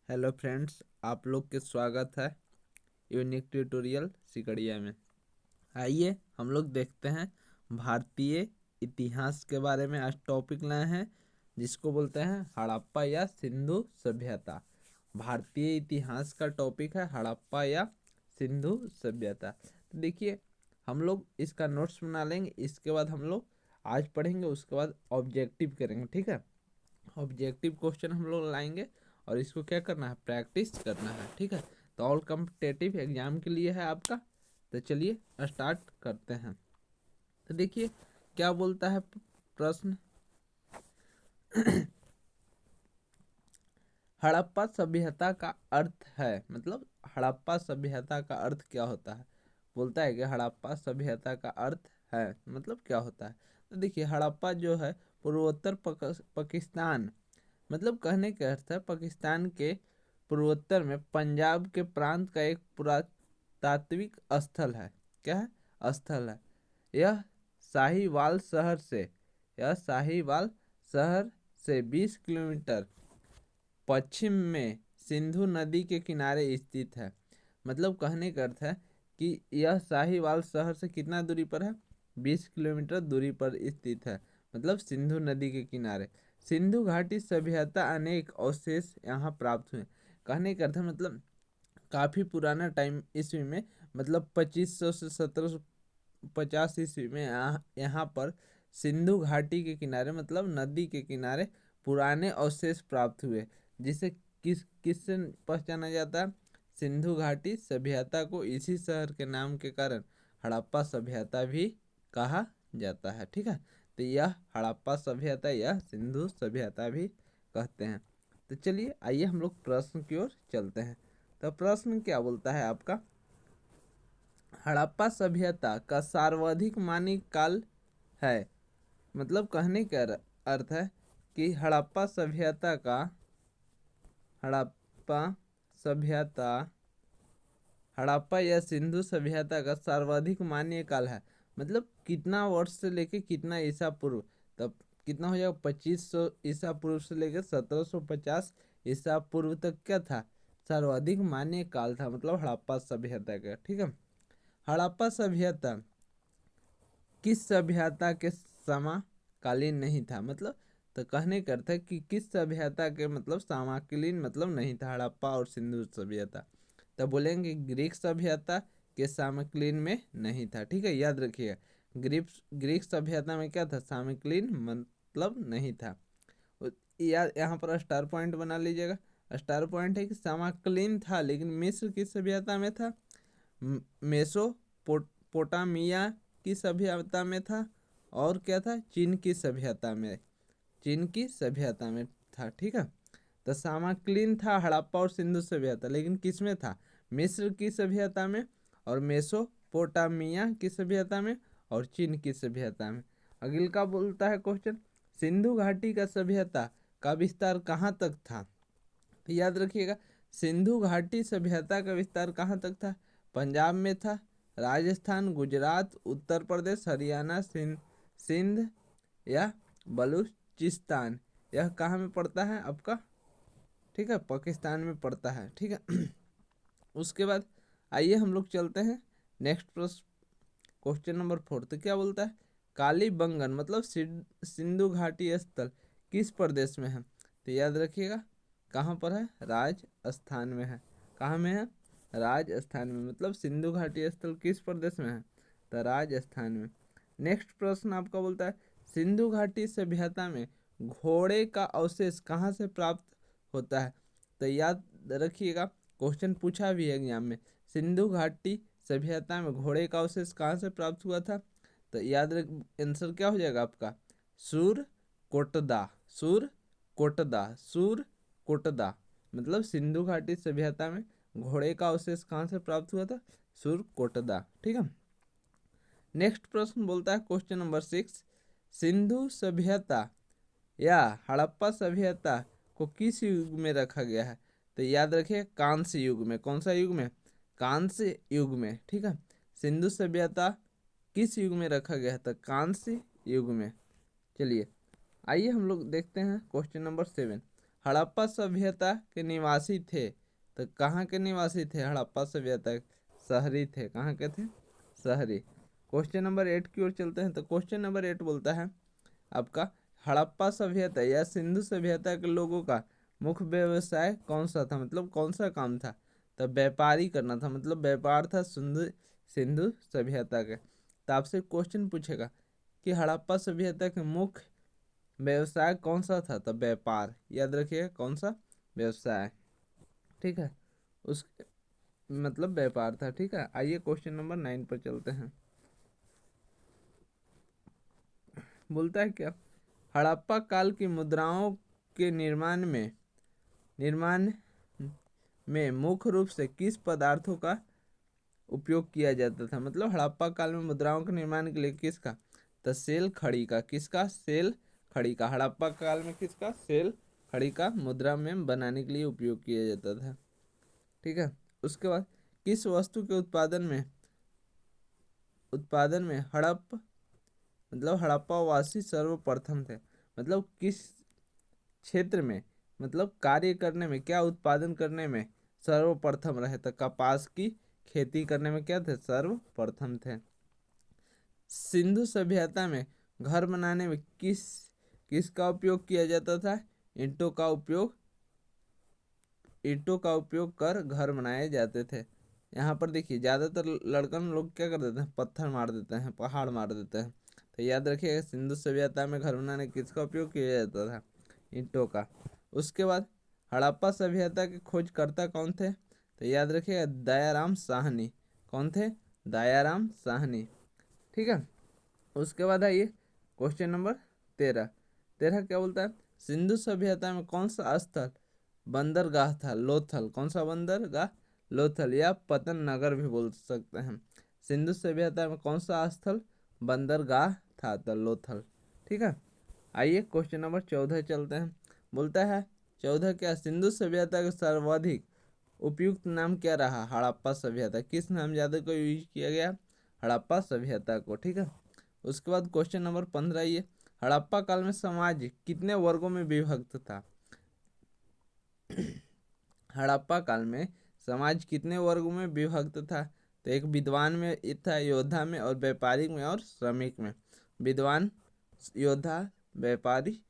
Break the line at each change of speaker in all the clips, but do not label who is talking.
Hello friends, आप लोग के स्वागत है यूनिक ट्यूटोरियल सिकड़िया में। आइए हम लोग देखते हैं भारतीय इतिहास के बारे में। आज टॉपिक लाए हैं जिसको बोलते हैं हड़प्पा या सिंधु सभ्यता। भारतीय इतिहास का टॉपिक है हड़प्पा या सिंधु सभ्यता। तो देखिए, हम लोग इसका नोट्स बना लेंगे। इसके बाद हम लोग आज पढ़ेंगे, उसके बाद ऑब्जेक्टिव करेंगे। ठीक है, ऑब्जेक्टिव क्वेश्चन हम लोग लाएंगे और इसको क्या करना है, प्रैक्टिस करना है। ठीक है, तो ऑल कम्पिटेटिव एग्जाम के लिए है आपका। तो चलिए स्टार्ट करते हैं। तो देखिए क्या बोलता है प्रश्न। हड़प्पा सभ्यता का अर्थ है, मतलब हड़प्पा सभ्यता का अर्थ क्या होता है। बोलता है कि हड़प्पा सभ्यता का अर्थ है मतलब क्या होता है। तो देखिए, हड़प्पा जो है पूर्वोत्तर पाकिस्तान, मतलब कहने का अर्थ है पाकिस्तान के पूर्वोत्तर में पंजाब के प्रांत का एक पुरातात्विक स्थल है। क्या है, स्थल है। यह साहिवाल शहर से यह साहिवाल शहर से 20 किलोमीटर पश्चिम में सिंधु नदी के किनारे स्थित है। मतलब कहने का अर्थ है कि यह साहिवाल शहर से कितना दूरी पर है, 20 किलोमीटर दूरी पर स्थित है, मतलब सिंधु नदी के किनारे। सिंधु घाटी सभ्यता अनेक अवशेष यहाँ प्राप्त हुए। कहने का अर्थ है मतलब काफ़ी पुराना टाइम ईस्वी में, मतलब 2500 से 1750 ईस्वी में यहाँ पर सिंधु घाटी के किनारे, मतलब नदी के किनारे पुराने अवशेष प्राप्त हुए, जिसे किससे पहचाना जाता है, सिंधु घाटी सभ्यता को इसी शहर के नाम के कारण हड़प्पा सभ्यता भी कहा जाता है। ठीक है, तो यह हड़प्पा सभ्यता या सिंधु सभ्यता भी कहते हैं। तो चलिए आइए हम लोग प्रश्न की ओर चलते हैं। तो प्रश्न क्या बोलता है आपका, हड़प्पा सभ्यता का सर्वाधिक मानव काल है। मतलब कहने का अर्थ है कि हड़प्पा सभ्यता हड़प्पा या सिंधु सभ्यता का सर्वाधिक मान्य काल है। मतलब कितना वर्ष से लेके कितना ईसा पूर्व, तब कितना हो जाएगा, 2500 ईसा पूर्व से लेकर 1750 ईसा पूर्व तक क्या था, सर्वाधिक मान्य काल था, मतलब हड़प्पा सभ्यता का। ठीक है, हड़प्पा सभ्यता किस सभ्यता के समकालीन नहीं था। मतलब तो कहने का अर्थ है कि किस सभ्यता के मतलब समकालीन मतलब नहीं था हड़प्पा और सिंधु सभ्यता। तब बोलेंगे ग्रीक सभ्यता के समकालीन में नहीं था। ठीक है, याद रखिएगा, ग्रीक सभ्यता में क्या था, समकालीन मतलब नहीं था। याद, यहाँ पर स्टार पॉइंट बना लीजिएगा। स्टार पॉइंट है कि समकालीन था, लेकिन मिस्र की सभ्यता में था, मेसोपोटामिया की सभ्यता में था, और क्या था, चीन की सभ्यता में था। ठीक है, तो समकालीन था हड़प्पा और सिंधु सभ्यता, लेकिन किस में था, मिस्र की सभ्यता में, और मेसोपोटामिया की सभ्यता में, और चीन की सभ्यता में। अगले का बोलता है क्वेश्चन, सिंधु घाटी का सभ्यता का विस्तार कहाँ तक था। तो याद रखिएगा, सिंधु घाटी सभ्यता का विस्तार कहाँ तक था, पंजाब में था, राजस्थान, गुजरात, उत्तर प्रदेश, हरियाणा, सिंध या बलूचिस्तान। यह कहाँ में पड़ता है आपका, ठीक है, पाकिस्तान में पड़ता है। ठीक है, उसके बाद आइए हम लोग चलते हैं नेक्स्ट प्रश्न, क्वेश्चन नंबर 4। तो क्या बोलता है, कालीबंगन मतलब सिंधु घाटी स्थल किस प्रदेश में है। तो याद रखिएगा कहाँ पर है, राजस्थान में है। कहाँ में है, राजस्थान में। मतलब सिंधु घाटी स्थल किस प्रदेश में है, तो राजस्थान में। नेक्स्ट प्रश्न आपका बोलता है, सिंधु घाटी सभ्यता में घोड़े का अवशेष कहाँ से प्राप्त होता है। तो याद रखिएगा, क्वेश्चन पूछा भी है एग्जाम में, सिंधु घाटी सभ्यता में घोड़े का अवशेष कहाँ से प्राप्त हुआ था। तो याद रख, आंसर क्या हो जाएगा आपका, सूर कोटदा सूर कोटदा सूर कोटदा। मतलब सिंधु घाटी सभ्यता में घोड़े का अवशेष कहाँ से प्राप्त हुआ था, सूर कोटदा। ठीक है, नेक्स्ट प्रश्न बोलता है क्वेश्चन नंबर 6, सिंधु सभ्यता या हड़प्पा सभ्यता को किस युग में रखा गया है। तो याद रखिए कांस्य युग में। कौन सा युग में, कांस्य युग में। ठीक है, सिंधु सभ्यता किस युग में रखा गया है, तो कांस्य युग में। चलिए आइए हम लोग देखते हैं क्वेश्चन नंबर 7, हड़प्पा सभ्यता के निवासी थे। तो कहाँ के निवासी थे हड़प्पा सभ्यता? शहरी थे। कहाँ के थे? शहरी। क्वेश्चन नंबर 8 की ओर चलते हैं। तो क्वेश्चन नंबर 8 बोलता है आपका, हड़प्पा सभ्यता या सिंधु सभ्यता के लोगों का मुख्य व्यवसाय कौन सा था? मतलब कौन सा काम था? तो व्यापारी करना था, मतलब व्यापार था सिंधु सभ्यता के। तो आपसे क्वेश्चन पूछेगा कि हड़प्पा सभ्यता के मुख्य व्यवसाय कौन सा था? तो व्यापार। याद रखिएगा कौन सा व्यवसाय, ठीक है, उस मतलब व्यापार था। ठीक है, आइए क्वेश्चन नंबर 9 पर चलते हैं। बोलता है क्या, हड़प्पा काल की मुद्राओं के निर्माण में मुख्य रूप से किस पदार्थों का उपयोग किया जाता था? मतलब हड़प्पा काल में मुद्राओं के निर्माण के लिए किसका? तो सेल खड़ी का। किसका? सेल खड़ी का। हड़प्पा काल में किसका? सेल खड़ी का मुद्रा में बनाने के लिए उपयोग किया जाता था। ठीक है, उसके बाद किस वस्तु के उत्पादन में मतलब हड़प्पा वासी सर्वप्रथम थे? मतलब किस क्षेत्र में, मतलब कार्य करने में, क्या उत्पादन करने में सर्वप्रथम रहे? तो कपास की खेती करने में क्या थे? सर्वप्रथम थे। सिंधु सभ्यता में घर बनाने में किसका उपयोग किया जाता था? ईंटों का उपयोग कर घर बनाए जाते थे। यहाँ पर देखिए ज़्यादातर लड़कन लोग क्या कर देते हैं? पत्थर मार देते हैं, पहाड़ मार देते हैं। तो याद रखिएगा सिंधु सभ्यता में घर बनाने किसका उपयोग किया जाता था? ईंटों का। उसके बाद हड़प्पा सभ्यता के खोजकर्ता कौन थे? तो याद रखिएगा दयाराम साहनी। कौन थे? दयाराम साहनी। ठीक है, उसके बाद आइए क्वेश्चन नंबर 13। क्या बोलता है, सिंधु सभ्यता में कौन सा स्थल बंदरगाह था? लोथल। कौन सा बंदरगाह? लोथल, या पतन नगर भी बोल सकते हैं। सिंधु सभ्यता में कौन सा स्थल बंदरगाह था? तो लोथल। ठीक है, आइए क्वेश्चन नंबर 14 चलते हैं। बोलता है 14 क्या, सिंधु सभ्यता का सर्वाधिक उपयुक्त नाम क्या रहा? हड़प्पा सभ्यता। किस नाम ज़्यादा को यूज किया गया? हड़प्पा सभ्यता को। ठीक है, उसके बाद क्वेश्चन नंबर 15 ये, हड़प्पा काल में समाज कितने वर्गों में विभक्त था? हड़प्पा काल में समाज कितने वर्गों में विभक्त था? तो एक विद्वान में था, योद्धा में, और व्यापारिक में, और श्रमिक में। विद्वान, योद्धा, व्यापारी,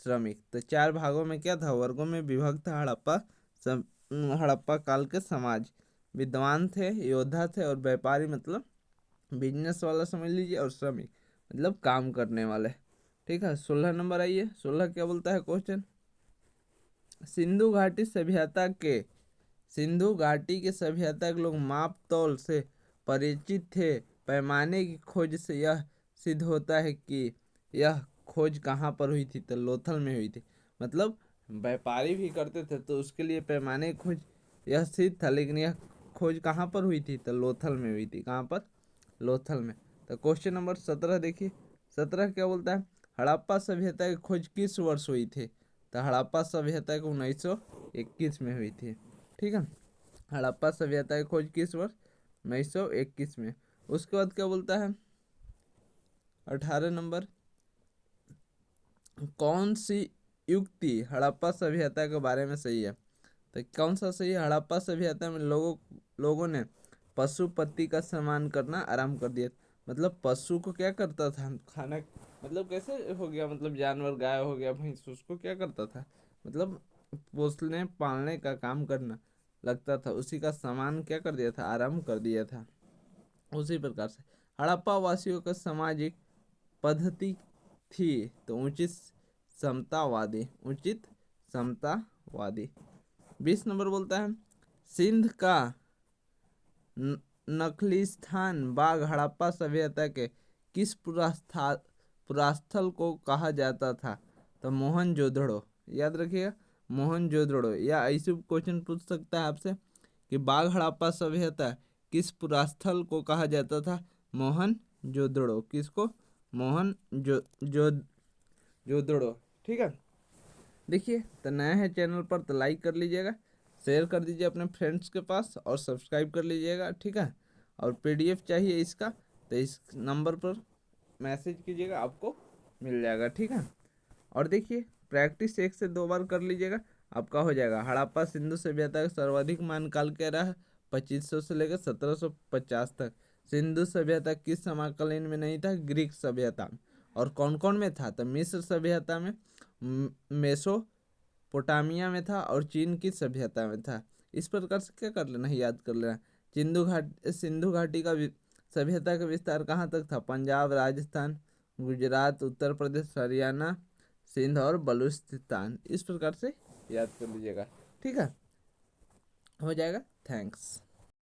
श्रमिक। तो 4 भागों में क्या था? वर्गों में विभक्त था हड़प्पा काल के समाज। विद्वान थे, योद्धा थे, और व्यापारी मतलब बिजनेस वाला समझ लीजिए, और श्रमिक मतलब काम करने वाले। ठीक है, 16 नंबर आइए। 16 क्या बोलता है क्वेश्चन, सिंधु घाटी के सभ्यता के लोग माप तौल से परिचित थे। पैमाने की खोज से यह सिद्ध होता है कि यह खोज कहाँ पर हुई थी? तो लोथल में हुई थी। मतलब व्यापारी भी करते थे तो उसके लिए पैमाने की खोज यह सिद्ध था, लेकिन यह खोज कहाँ पर हुई थी? तो लोथल में हुई थी। कहाँ पर? लोथल में। तो क्वेश्चन नंबर 17 देखिए। 17 क्या बोलता है, हड़प्पा सभ्यता की खोज किस वर्ष हुई थी? तो हड़प्पा सभ्यता को 1921 में हुई थी। ठीक है, हड़प्पा सभ्यता की खोज किस वर्ष? 1921 में। उसके बाद क्या बोलता है 18 नंबर, कौन सी युक्ति हड़प्पा सभ्यता के बारे में सही है? तो कौन सा सही है? हड़प्पा सभ्यता में लोगों ने पशुपति का सम्मान करना आरंभ कर दिया। मतलब पशु को क्या करता था? खाना, मतलब कैसे हो गया, मतलब जानवर, गाय हो गया, भैंस, उसको क्या करता था? मतलब पोसने पालने का काम करना लगता था, उसी का सम्मान क्या कर दिया था? आरंभ कर दिया था। उसी प्रकार से हड़प्पा वासियों का सामाजिक पद्धति थी तो उचित समतावादी। 20 नंबर बोलता है, सिंध का नखलिस्तान बाग हड़प्पा सभ्यता के किस पुरास्थल को कहा जाता था? तो मोहनजोदड़ो। याद रखिएगा मोहनजोदड़ो। या ऐसे क्वेश्चन पूछ सकता है आपसे कि बाग हड़प्पा सभ्यता किस पुरास्थल को कहा जाता था? मोहनजोदड़ो। किसको? जोदड़ो। ठीक है, देखिए तो नया है चैनल पर तो लाइक कर लीजिएगा, शेयर कर दीजिए अपने फ्रेंड्स के पास, और सब्सक्राइब कर लीजिएगा। ठीक है, और पीडीएफ चाहिए इसका तो इस नंबर पर मैसेज कीजिएगा, आपको मिल जाएगा। ठीक है, और देखिए प्रैक्टिस 1 से 2 बार कर लीजिएगा, आपका हो जाएगा हड़प्पा सिंधु सभ्यता का सर्वाधिक मान काल क्या रहा है 2500 से लेकर 1750 तक। सिंधु सभ्यता किस समकालीन में नहीं था? ग्रीक सभ्यता में। और कौन कौन में था? तो मिस्र सभ्यता में, मेसोपोटामिया में था और चीन की सभ्यता में था। इस प्रकार से क्या कर लेना है, याद कर लेना। सिंधु घाटी का सभ्यता का विस्तार कहाँ तक था? पंजाब, राजस्थान, गुजरात, उत्तर प्रदेश, हरियाणा, सिंध और बलूचिस्तान। इस प्रकार से याद कर लीजिएगा। ठीक है, हो जाएगा। थैंक्स।